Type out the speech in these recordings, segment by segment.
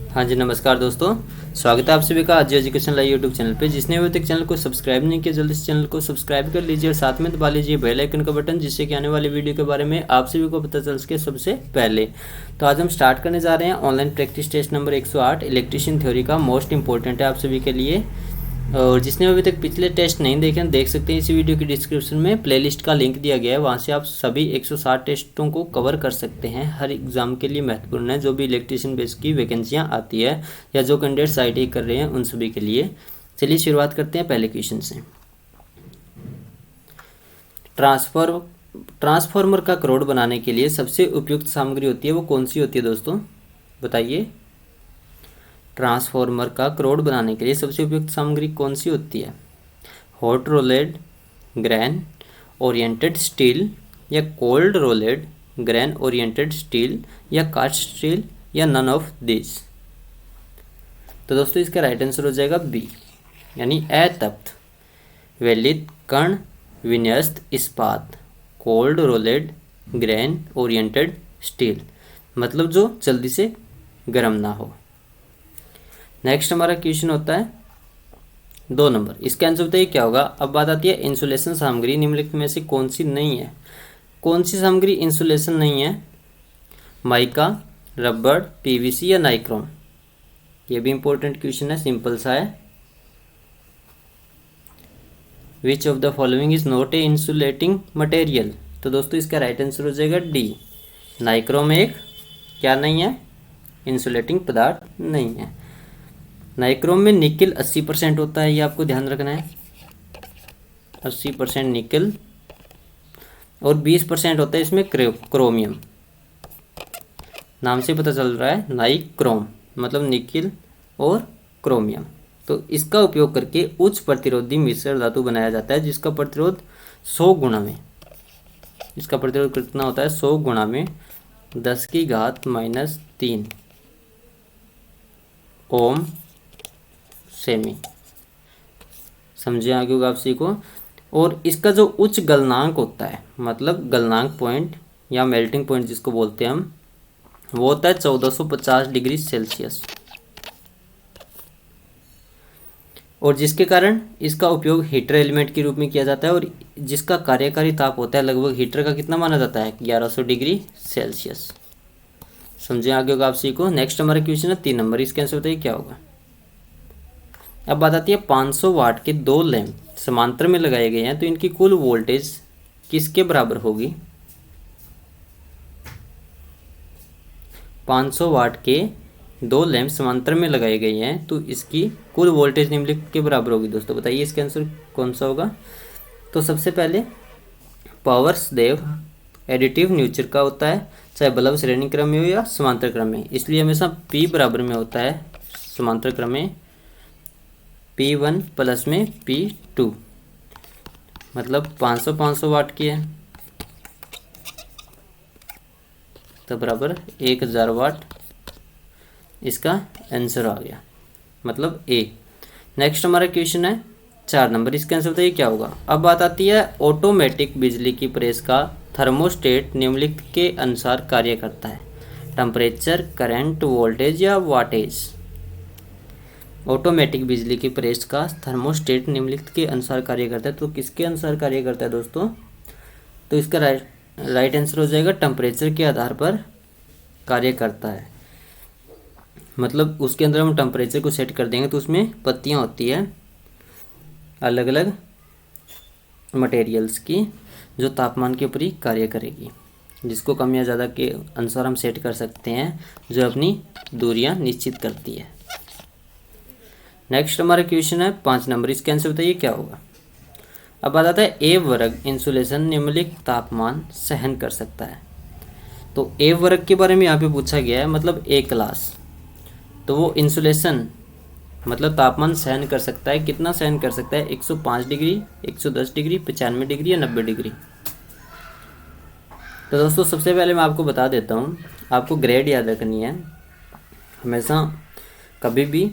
हाँ जी, नमस्कार दोस्तों। स्वागत है आप सभी का आज एजुकेशन लाइव यूट्यूब चैनल पे। जिसने अभी तक चैनल को सब्सक्राइब नहीं किया जल्दी से चैनल को सब्सक्राइब कर लीजिए और साथ में दबा लीजिए बेल आइकन का बटन, जिससे कि आने वाली वीडियो के बारे में आप सभी को पता चल सके सबसे पहले। तो आज हम स्टार्ट करने जा रहे हैं online practice test number 108 electrician theory का। मोस्ट इंपॉर्टेंट है आप सभी के लिए। और जिसने अभी तक पिछले टेस्ट नहीं देखे हैं देख सकते हैं, इसी वीडियो की डिस्क्रिप्शन में प्लेलिस्ट का लिंक दिया गया है, वहाँ से आप सभी 160 टेस्टों को कवर कर सकते हैं। हर एग्ज़ाम के लिए महत्वपूर्ण है, जो भी इलेक्ट्रीशियन बेस की वैकेंसियाँ आती है या जो कैंडिडेट्स ITI कर रहे हैं उन सभी के लिए। चलिए शुरुआत करते हैं पहले क्वेश्चन से। ट्रांसफार्मर का क्रोड बनाने के लिए सबसे उपयुक्त सामग्री होती है, वो कौन सी होती है दोस्तों, बताइए। ट्रांसफार्मर का क्रोड बनाने के लिए सबसे उपयुक्त सामग्री कौन सी होती है? हॉट रोलेड ग्रेन ओरिएंटेड स्टील या कोल्ड रोलेड ग्रेन ओरिएंटेड स्टील या कास्ट स्टील या नन ऑफ दिस। तो दोस्तों इसका राइट आंसर हो जाएगा बी, यानी अतप्त वेलित कण विन्यस्त इस्पात कोल्ड रोलेड ग्रेन ओरिएंटेड स्टील, मतलब जो जल्दी से गर्म ना हो। नेक्स्ट हमारा क्वेश्चन होता है 2 नंबर। इसका आंसर बताइए क्या होगा। अब बात आती है इंसुलेशन सामग्री निम्नलिखित में से कौन सी नहीं है। कौन सी सामग्री इंसुलेशन नहीं है? माइका, रबड़, PVC या नाइक्रोम। ये भी इंपॉर्टेंट क्वेश्चन है, सिंपल सा है। Which of the following is not a insulating material. तो दोस्तों इसका राइट आंसर हो जाएगा डी, नाइक्रोम एक क्या नहीं है, इंसुलेटिंग पदार्थ नहीं है। नाइक्रोम में निकल 80% होता है, ये आपको ध्यान रखना है। 80% निकल और 20% होता है इसमें क्रोमियम। नाम से पता चल रहा है नाइक्रोम, मतलब निकल और क्रोमियम। तो इसका उपयोग करके उच्च प्रतिरोधी मिश्र धातु बनाया जाता है, जिसका प्रतिरोध 100 गुणा में, इसका प्रतिरोध कितना होता है 100 गुणा में 10⁻³ ओम सेमी। समझे आगे होगा आप सीखो। और इसका जो उच्च गलनांक होता है, मतलब गलनांक पॉइंट या मेल्टिंग पॉइंट जिसको बोलते हैं हम, वो होता है 1450 डिग्री सेल्सियस। और जिसके कारण इसका उपयोग हीटर एलिमेंट के रूप में किया जाता है, और जिसका कार्यकारी ताप होता है लगभग हीटर का कितना माना जाता है 1100 डिग्री सेल्सियस। समझे आगे होगा आप सीखो। नेक्स्ट हमारा क्वेश्चन है 3 नंबर। इसके आंसर बताइए क्या होगा। अब बात आती है 500 वाट के 2 लैंप समांतर में लगाए गए हैं, तो इनकी कुल वोल्टेज किसके बराबर होगी। 500 वाट के 2 लैंप समांतर में लगाए गए हैं, तो इसकी कुल वोल्टेज निम्नलिखित के बराबर होगी। दोस्तों बताइए इसका आंसर कौन सा होगा। तो सबसे पहले पावर सदैव एडिटिव नेचर का होता है, चाहे बल्ब श्रेणी क्रम में हो या समांतर क्रम में, इसलिए हमेशा P बराबर में होता है समांतर क्रम में P1 प्लस में P2, मतलब 500 वाट की है तो बराबर 1000 वाट। इसका आंसर आ गया, मतलब A। नेक्स्ट हमारा क्वेश्चन है 4 नंबर। इसका आंसर बताइए क्या होगा। अब बात आती है ऑटोमेटिक बिजली की प्रेस का थर्मोस्टेट निम्नलिखित के अनुसार कार्य करता है, टेम्परेचर, करंट, वोल्टेज या वाटेज। ऑटोमेटिक बिजली की प्रेस का थर्मोस्टेट निम्नलिखित के अनुसार कार्य करता है, तो किसके अनुसार कार्य करता है दोस्तों। तो इसका राइट आंसर हो जाएगा टेम्परेचर के आधार पर कार्य करता है। मतलब उसके अंदर हम टेम्परेचर को सेट कर देंगे तो उसमें पत्तियां होती है अलग अलग मटेरियल्स की, जो तापमान के ऊपर ही कार्य करेगी, जिसको कम या ज़्यादा के अनुसार हम सेट कर सकते हैं, जो अपनी दूरियां निश्चित करती है। नेक्स्ट हमारा क्वेश्चन है 5 नंबर। इसका आंसर बताइए क्या होगा। अब बात आता है A वर्ग इंसुलेशन निम्नलिखित तापमान सहन कर सकता है। तो A वर्ग के बारे में यहाँ पे पूछा गया है, मतलब A क्लास। तो वो इंसुलेशन मतलब तापमान सहन कर सकता है, कितना सहन कर सकता है 105 डिग्री, 110 डिग्री, 95 डिग्री या 90 डिग्री। तो दोस्तों सबसे पहले मैं आपको बता देता हूँ, आपको ग्रेड याद रखनी है हमेशा। कभी भी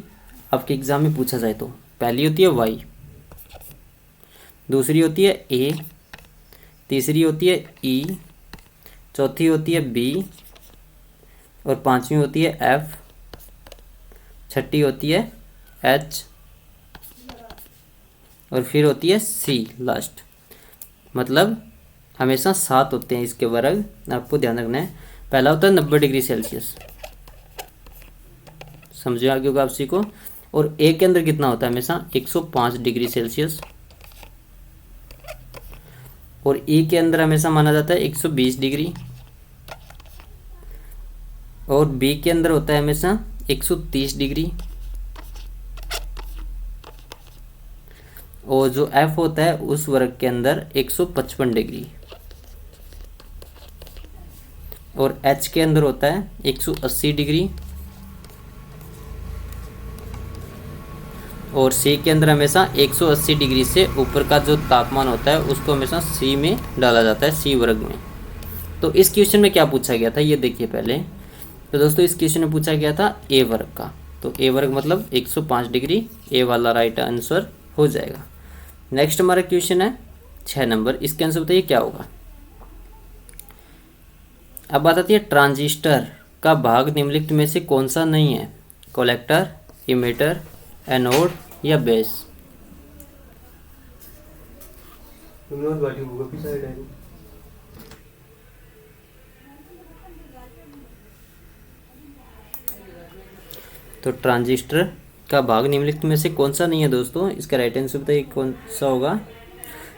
आपके एग्ज़ाम में पूछा जाए तो पहली होती है Y, दूसरी होती है A, तीसरी होती है E, चौथी होती है B और पांचवी होती है F छठी होती है H और फिर होती है C लास्ट। मतलब हमेशा 7 होते हैं इसके वर्ग, आपको ध्यान रखना है। पहला होता है 90 डिग्री सेल्सियस, समझो आगे होगा आप सी को। और ए के अंदर कितना होता है हमेशा 105 डिग्री सेल्सियस, और ई के अंदर हमेशा माना जाता है 120 डिग्री, और बी के अंदर होता है हमेशा 130 डिग्री, और जो एफ होता है उस वर्ग के अंदर 155 डिग्री, और एच के अंदर होता है 180 डिग्री, और सी के अंदर हमेशा 180 डिग्री से ऊपर का जो तापमान होता है उसको हमेशा सी में डाला जाता है, सी वर्ग में। तो इस क्वेश्चन में क्या पूछा गया था ये देखिए पहले। तो दोस्तों इस क्वेश्चन में पूछा गया था ए वर्ग का, तो ए वर्ग मतलब 105 डिग्री, ए वाला राइट आंसर हो जाएगा। नेक्स्ट हमारा क्वेश्चन है 6 नंबर, इसके आंसर बताइए क्या होगा। अब बात आती है ट्रांजिस्टर का भाग निम्नलिखित में से कौन सा नहीं है, कलेक्टर, इमीटर, एनोड या बेस। तो ट्रांजिस्टर का भाग निम्नलिखित में से कौन सा नहीं है दोस्तों, इसका राइट आंसर बताइए कौन सा होगा।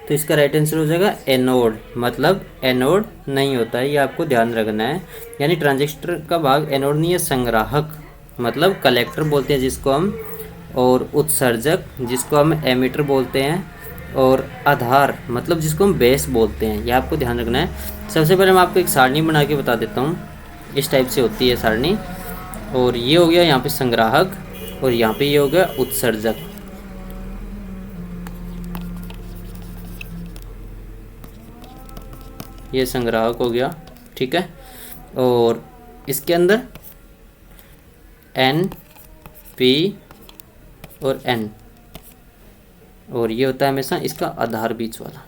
तो इसका राइट आंसर हो जाएगा एनोड, मतलब एनोड नहीं होता है, ये आपको ध्यान रखना है। यानी ट्रांजिस्टर का भाग एनोड नहीं है, संग्राहक मतलब कलेक्टर बोलते हैं जिसको हम, और उत्सर्जक जिसको हम एमीटर बोलते हैं, और आधार मतलब जिसको हम बेस बोलते हैं, ये आपको ध्यान रखना है। सबसे पहले मैं आपको एक सारणी बना के बता देता हूँ, इस टाइप से होती है सारणी। और ये हो गया यहाँ पे संग्राहक, और यहाँ पे ये हो गया उत्सर्जक। ये संग्राहक हो गया, ठीक है। और इसके अंदर एन, पी और एन, और ये होता है हमेशा इसका आधार बीच वाला,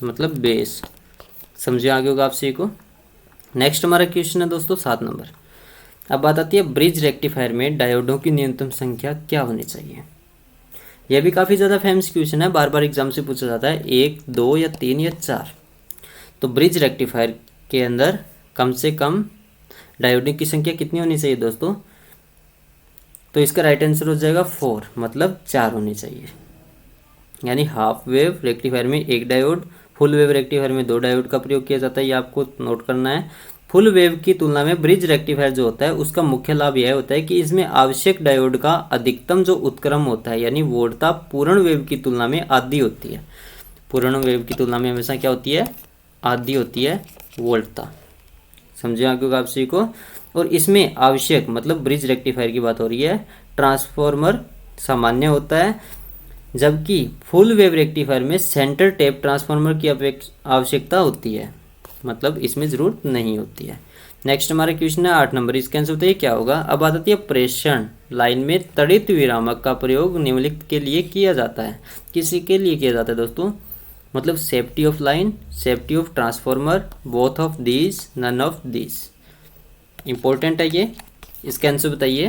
मतलब बेस। समझिए आगे होगा आप सी को। नेक्स्ट हमारा क्वेश्चन है दोस्तों 7 नंबर। अब बात आती है ब्रिज रेक्टिफायर में डायोडों की न्यूनतम संख्या क्या होनी चाहिए। यह भी काफ़ी ज़्यादा फेमस क्वेश्चन है, बार बार एग्जाम से पूछा जाता है, 1, 2 या 3 या 4। तो ब्रिज रेक्टिफायर के अंदर कम से कम डायोडों की संख्या कितनी होनी चाहिए दोस्तों। तो इसका राइट आंसर हो जाएगा 4, मतलब 4 होनी चाहिए। यानी हाफ वेव रेक्टिफायर में 1 डायोड, फुल वेव रेक्टिफायर में 2 डायोड का प्रयोग किया जाता है, ये आपको नोट करना है। फुल वेव की तुलना में ब्रिज रेक्टिफायर जो होता है उसका मुख्य लाभ यह होता है कि इसमें आवश्यक डायोड का अधिकतम जो उत्क्रम होता है, यानी वोल्टता पूर्ण वेव की तुलना में आधी होती है। पूर्ण वेव की तुलना में हमेशा क्या होती है, आधी होती है वोल्टता। समझे आगे आप सभी को। और इसमें आवश्यक मतलब ब्रिज रेक्टिफायर की बात हो रही है, ट्रांसफॉर्मर सामान्य होता है, जबकि फुल वेव रेक्टिफायर में सेंटर टैप ट्रांसफॉर्मर की आवश्यकता होती है, मतलब इसमें ज़रूरत नहीं होती है। नेक्स्ट हमारा क्वेश्चन है 8 नंबर, इसके आंसर बताइए क्या होगा। अब बात आती है प्रेषण लाइन में तड़ित विरामक का प्रयोग निम्नलिखित के लिए किया जाता है। किसी के लिए किया जाता है दोस्तों, मतलब safety of line, safety of transformer, both of these, none of these. Important है ये, इसका आंसर बताइए।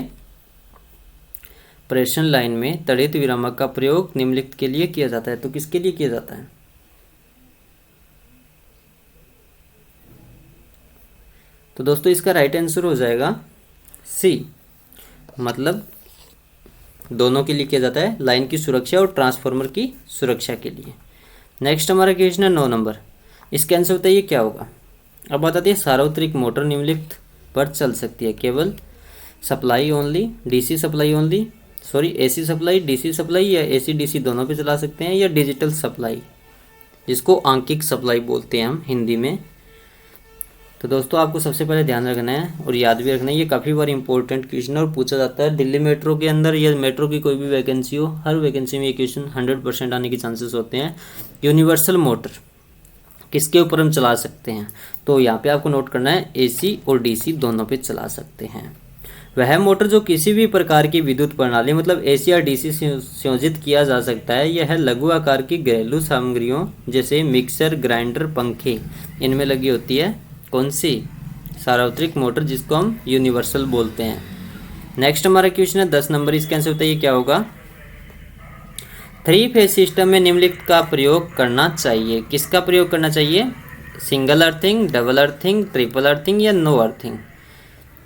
प्रेषण लाइन में तड़ित विरामक का प्रयोग निम्नलिखित के लिए किया जाता है, तो किसके लिए किया जाता है। तो दोस्तों इसका राइट आंसर हो जाएगा सी, मतलब दोनों के लिए किया जाता है, लाइन की सुरक्षा और ट्रांसफार्मर की सुरक्षा के लिए। नेक्स्ट हमारा क्वेश्चन है 9 नंबर, इसका आंसर बताइए क्या होगा। अब बताते हैं सार्वत्रिक मोटर निम्नलिखित पर चल सकती है केवल supply only, DC supply only, sorry AC supply, DC supply या एसी डीसी दोनों पे चला सकते हैं, या डिजिटल सप्लाई जिसको आंकिक सप्लाई बोलते हैं हम हिंदी में। तो दोस्तों आपको सबसे पहले ध्यान रखना है और याद भी रखना है, ये काफ़ी बार इंपॉर्टेंट क्वेश्चन और पूछा जाता है दिल्ली मेट्रो के अंदर, या मेट्रो की कोई भी वैकेंसी हो, हर वैकेंसी में ये क्वेश्चन 100% आने के चांसेस होते हैं। यूनिवर्सल मोटर किसके ऊपर हम चला सकते हैं, तो यहाँ पे आपको नोट करना है एसी और डीसी दोनों पे चला सकते हैं। वह मोटर जो किसी भी प्रकार की विद्युत प्रणाली मतलब एसी या डीसी संयोजित किया जा सकता है, यह लघु आकार की घरेलू सामग्रियों जैसे मिक्सर, ग्राइंडर, पंखे इनमें लगी होती है। कौन सी, सार्वत्रिक मोटर जिसको हम यूनिवर्सल बोलते हैं। नेक्स्ट हमारा क्वेश्चन है 10 नंबर, इसका आंसर बताइए क्या होगा। 3 फेज सिस्टम में निम्नलिखित का प्रयोग करना चाहिए। किसका प्रयोग करना चाहिए? Single earthing, double earthing, triple earthing या नो अर्थिंग।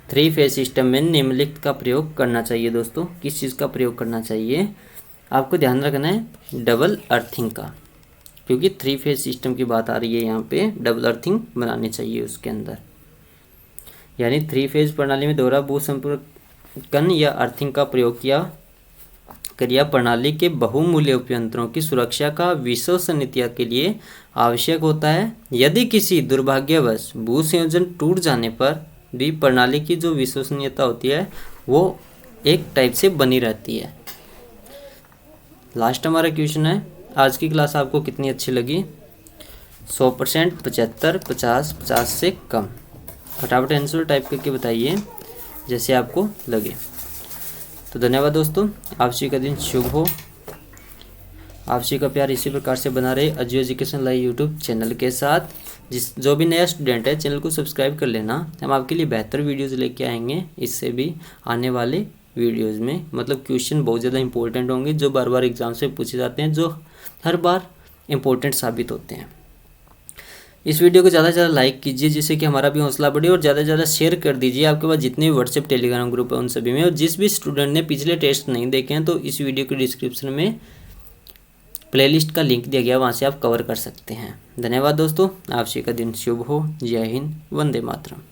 3 फेज सिस्टम में निम्नलिखित का प्रयोग करना चाहिए दोस्तों। किस चीज़ का प्रयोग करना चाहिए? आपको ध्यान रखना है डबल अर्थिंग का, क्योंकि 3 फेज सिस्टम की बात आ रही है यहाँ पे। डबल अर्थिंग बनानी चाहिए उसके अंदर, यानी 3 फेज प्रणाली में दोहरा भू संपर्कन या अर्थिंग का प्रयोग किया क्रिया प्रणाली के बहुमूल्य उपयंत्रों की सुरक्षा का विश्वसनीयता के लिए आवश्यक होता है। यदि किसी दुर्भाग्यवश भू संयोजन टूट जाने पर भी प्रणाली की जो विश्वसनीयता होती है वो एक टाइप से बनी रहती है। लास्ट हमारा क्वेश्चन है, आज की क्लास आपको कितनी अच्छी लगी? 100%, 75, 50, 50 से कम। फटाफट आंसर टाइप करके बताइए जैसे आपको लगे। तो धन्यवाद दोस्तों, आप सभी का दिन शुभ हो। आप सभी का प्यार इसी प्रकार से बना रहे अजू एजुकेशन लाइव यूट्यूब चैनल के साथ। जो भी नया स्टूडेंट है चैनल को सब्सक्राइब कर लेना। हम आपके लिए बेहतर वीडियोज़ लेके आएंगे इससे भी आने वाले वीडियोज़ में। मतलब क्वेश्चन बहुत ज़्यादा इंपॉर्टेंट होंगे जो बार बार एग्जाम से पूछे जाते हैं, जो हर बार इम्पोर्टेंट साबित होते हैं। इस वीडियो को ज़्यादा से ज़्यादा लाइक कीजिए जिससे कि हमारा भी हौसला बढ़े, और ज़्यादा से ज़्यादा शेयर कर दीजिए आपके पास जितने भी व्हाट्सएप टेलीग्राम ग्रुप है उन सभी में। और जिस भी स्टूडेंट ने पिछले टेस्ट नहीं देखे हैं तो इस वीडियो के डिस्क्रिप्शन में प्लेलिस्ट का लिंक दिया गया, वहाँ से आप कवर कर सकते हैं। धन्यवाद दोस्तों, आप सभी का दिन शुभ हो। जय हिंद, वंदे मातरम।